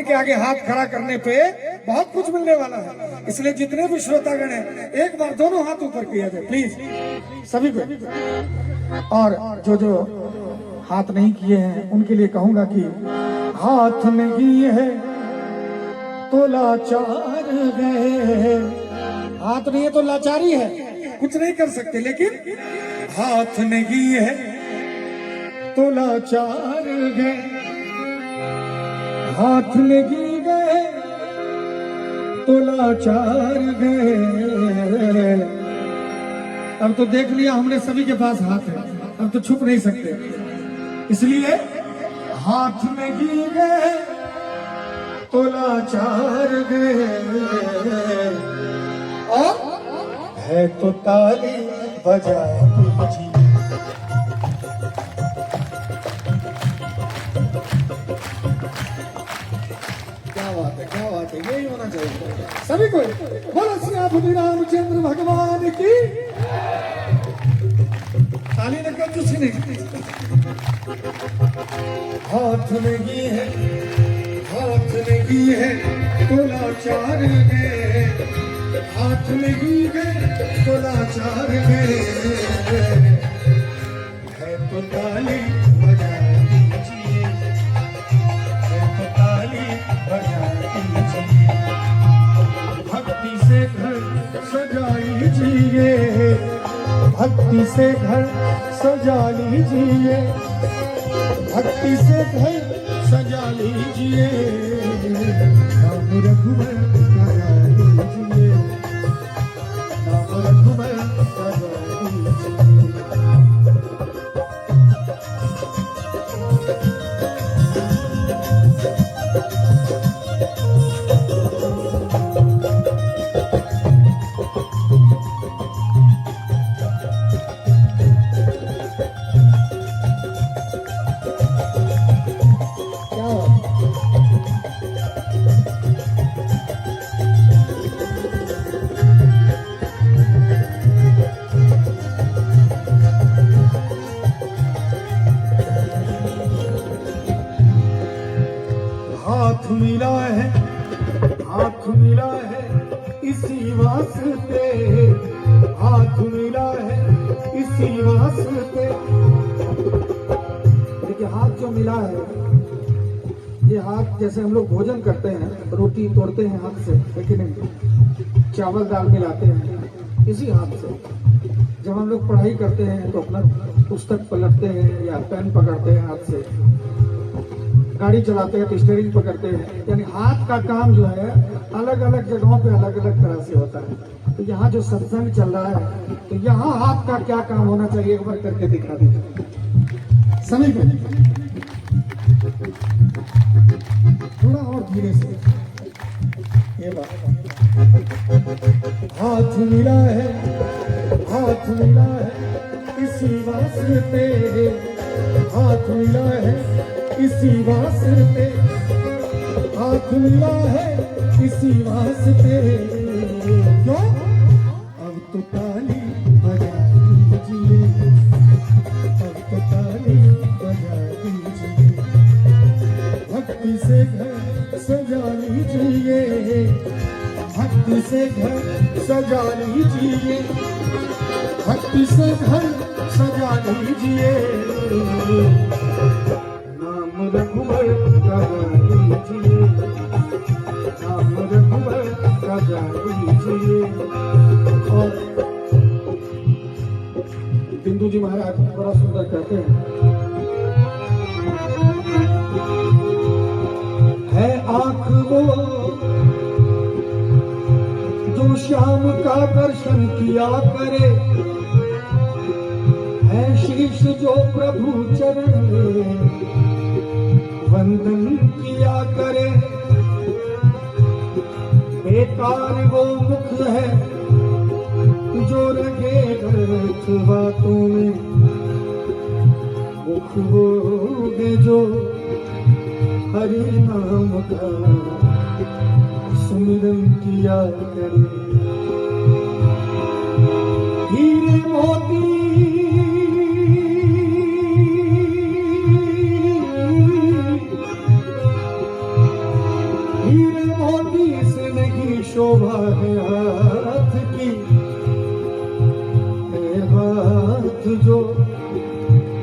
के आगे हाथ खड़ा करने पे बहुत कुछ मिलने वाला है। इसलिए जितने भी श्रोतागण हैं एक बार दोनों हाथ ऊपर किया जाए प्लीज सभी को। और जो जो हाथ नहीं किए हैं उनके लिए कहूंगा कि हाथ नहीं है तो लाचार गए। हाथ नहीं है तो लाचारी है, कुछ नहीं कर सकते। लेकिन हाथ नहीं है तो लाचार गए, हाथ नहीं गए तो लाचार गए। अब तो देख लिया हमने सभी के पास हाथ है, अब तो छुप नहीं सकते। इसलिए हाथ नहीं गए तो लाचार गए, और है तो ताली बजाए तुझी। क्या बात है, क्या बात है, यही होना चाहिए सभी को। बोलो श्री रामचंद्र भगवान की। ताली ने क्यों कुछ नहीं। हाथ नहीं है, हाथ नहीं है तो लाचार गए, हाथ नहीं गए तो लाचार गए। है तो ताली बजा दीजिए, है तो ताली बजा दीजिए। भक्ति से घर सजा लीजिए, भक्ति से घर सजा लीजिए, भक्ति से घर सजा लीजिए। नाम रघुवर सजा लीजिए, नाम रघुवर सजा लीजिए। हाथ मिला है, हाथ मिला है इसी वास्ते, हाथ मिला है इसी वास्ते। देखिए हाथ जो मिला है, ये हाथ जैसे हम लोग भोजन करते हैं, रोटी तोड़ते हैं हाथ से, लेकिन नहीं, चावल दाल मिलाते हैं इसी हाथ से। जब हम लोग पढ़ाई करते हैं तो अपना पुस्तक पलटते हैं या पेन पकड़ते हैं हाथ से, गाड़ी चलाते हैं तो स्टीयरिंग पकड़ते हैं। यानी हाथ का काम जो है अलग अलग जगहों पे अलग अलग तरह से होता है। तो यहाँ जो सत्संग चल रहा है तो यहाँ हाथ का क्या काम होना चाहिए एक बार करके दिखा दीजिए सभी को, थोड़ा और धीरे से। ये बात हाथ मिला है, हाथ मिला है इसी वास्ते, हाथ मिला है इसी वास्ते, हाथ मिला है इसी वास्ते। क्यों? अब तो ताली बजा दीजिए, अब तो ताली बजा दीजिए। भक्ति से घर सजा लीजिए, भक्ति से घर सजा लीजिए, भक्ति से घर सजा लीजिए। नाम रघुवर सजा लीजिए, नाम रघुवर सजा लीजिए। और बिंदु जी महाराज बड़ा सुंदर कहते हैं, है आंख वो जो श्याम का दर्शन किया करे, है शीश जो प्रभु चरण में वंदन किया करे। बेकार वो मुख है जो रहे व्यर्थ बातों में, मुख वो है जो हरि नाम का सुमिरन किया करे। हीरे मोती हीरे मोती से नहीं शोभा है हाथ की, है हाथ जो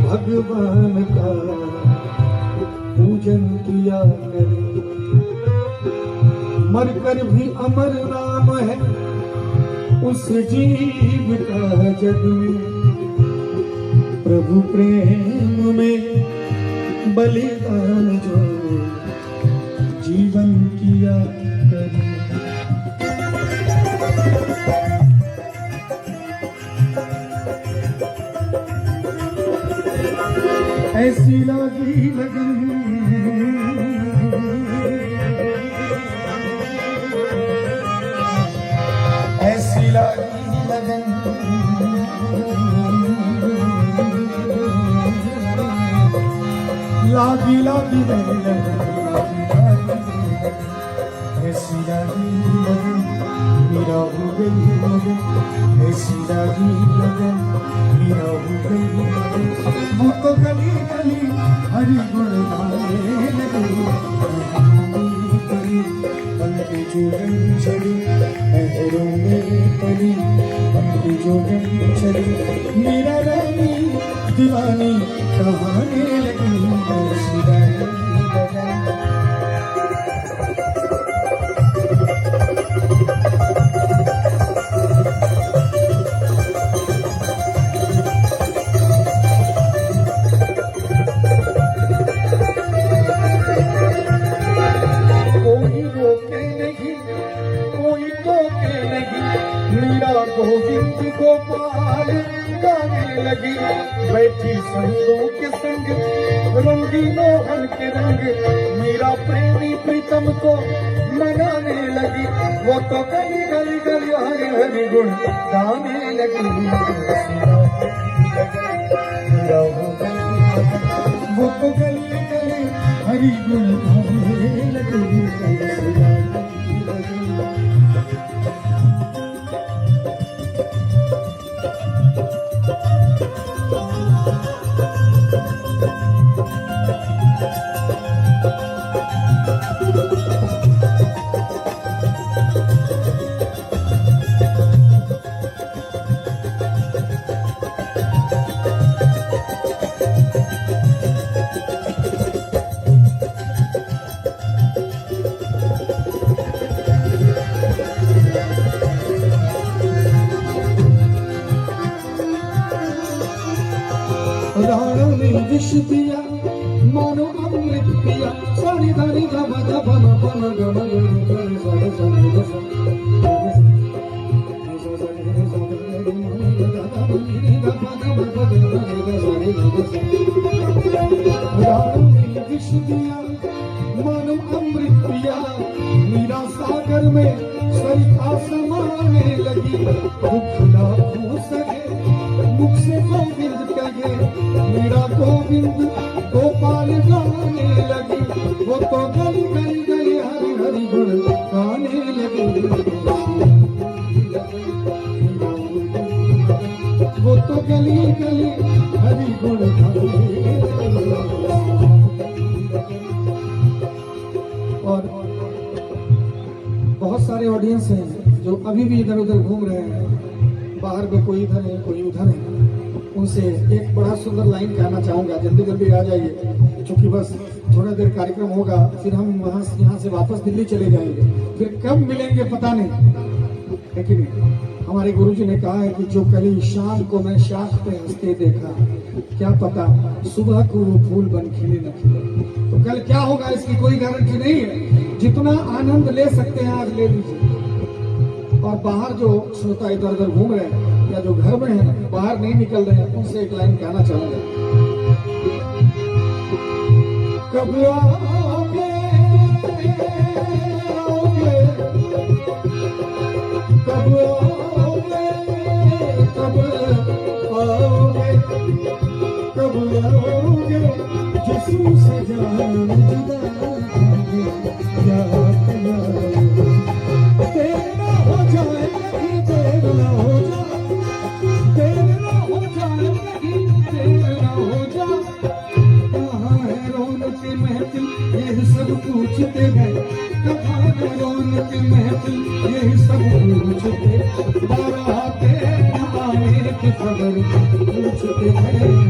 भगवान का पूजन किया करे। मरकर भी अमर नाम है उस जीव का जग में, प्रभु प्रेम में बलिदान जो जीवन किया करे। ऐसी लागी लगन ऐसी लागी लगन लागी लागी लगन ऐसी लागी लगन मेरा हो गई लगन, ऐसी लागी लगन मेरा हो गई लगन। वो तो गली गली हरि गुण गाने लगी, पंक्ति जोड़न चली महरों में पली, पंक्ति जोड़न चली मेरा रानी दीवानी कहाने लगी। ऐसी लागी लगन गोविंद गोपाल गाने लगी, बैठी संतों के संग रंगी मोहन के रंग, मेरा प्रेमी प्रीतम को मनाने लगी। वो तो गली गली गली हरि हरि गुण गाने लगी, वो तो गली गली हरि गुण गाने लगी। विष पिया मानो अमृत पिया, सारी धारी धमा धम पन गम विष पिया मानो अमृत पिया, मीरा सागर में सरिता समाने लगी। दुख लाखों सहे मुख से गोविंद कहे, मेरा गोविंद गोपाल गाने लगी। वो तो गली गली गली हरि हरि गुण गाने लगी, वो तो गली गली हरि गुण गाने लगी। और बहुत सारे ऑडियंस हैं जो अभी भी इधर उधर घूम रहे हैं, बाहर में कोई इधर है कोई उधर है, उनसे एक बड़ा सुंदर लाइन कहना चाहूंगा, जल्दी जल्दी आ जाइए, क्योंकि बस थोड़ा देर कार्यक्रम होगा, फिर हम यहाँ से वापस दिल्ली चले जाएंगे, फिर कब मिलेंगे पता नहीं, लेकिन हमारे गुरुजी ने कहा है कि जो कली शाम को मैं शाख पे हंसते देखा, क्या पता सुबह को वो फूल बन खिले न खिले। तो कल क्या होगा इसकी कोई गारंटी नहीं है, जितना आनंद ले सकते हैं आज ले लीजिए। और बाहर जो श्रोता इधर उधर घूम रहे हैं या जो घर में है बाहर नहीं निकल रहे हैं, उनसे एक लाइन कहना चाहूंगा, कब आओगे कब आओगे कब आओगे कब आओगे, जिस्म से जान जुदा रौनक महफिल यही सब पूछते, बाराते आने की खबर पूछते हैं।